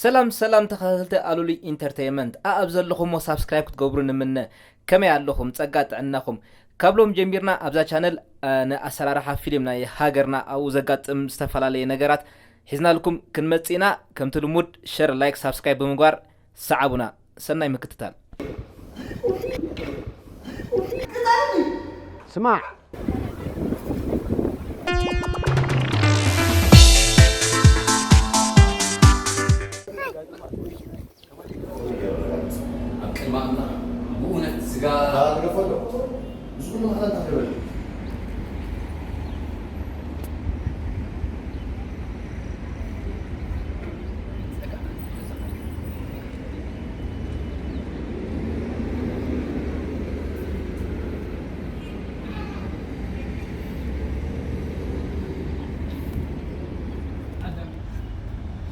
سلام تخلت قالوا لي انترتينمنت ابزل لكم وسبسكرايب تقبروا نمنا كما ياللكم ጸጋት عنكم ካብሎም ጀምርና ኣብዛ ቻነል ንኣሰራርሓ ፊልምና ሃገርና au ዘጋጥም ዝተፈላልየ ነገራት ሒዝናልኩም ክንመጽና ከምቲ ልሙድ ሼር ላይክ ሰብስክራይብ ብምግባር ሰዓቡና ሰናይ ምክትታል ስማዕ أكلمنا مؤنة سجارة رفضوا مش كل واحد تقريبا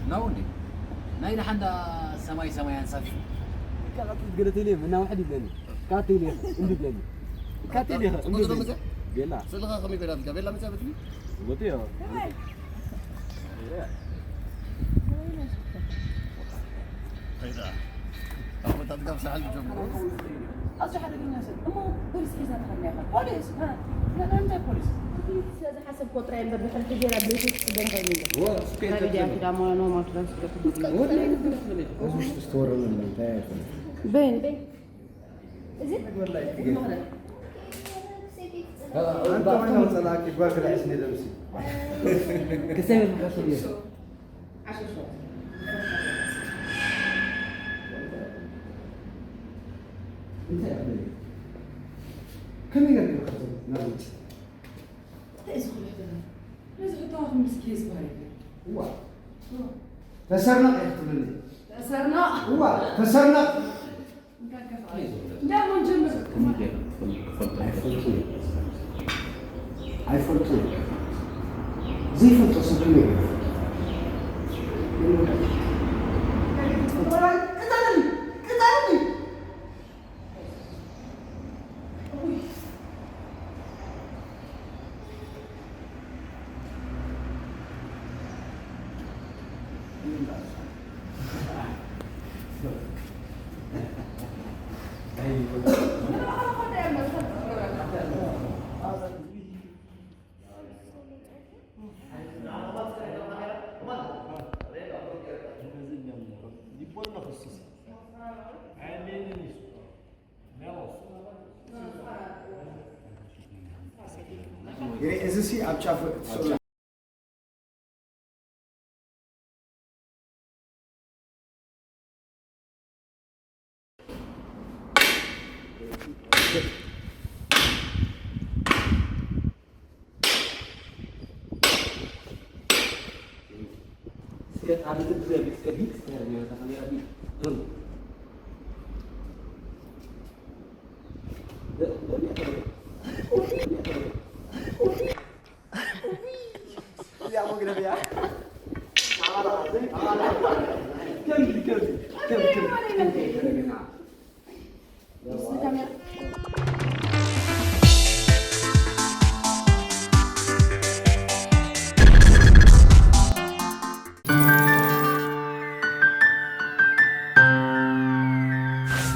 ناولي نايل حدا سماي أنصاف كانت قلت لي من واحد يبلني كاتيلي عندي بلني كاتيلي عندي بيلا سلخة خمي بيلا متى بتمي قلت يا هيدا أما تتقف سهل الجمهور أصبح هذا الناس أما بوليس كذا تخليها بوليس ها لا أنت بوليس هذا حسب قطرين بدك تجي على بيتك تبين غيري هو هذا دي كده ما أنا ما تلاش هو ده مش تستور من البيت بين زين انت وين وصلك يبغاك العشني لمسي كسر الحصريه 10 شهور كم يقدر يخزن نعم لازم تاخذ مسكين صغير هو فسرنا يحتملني صرنا هو فسرنا لا ما نجمع هاي فلتو زي فلتو صغير يعني إذا سي عم تشوف سكت عادة تبدأ بسكت يعني تخلي أبي ظل يا مو قلبي يا كم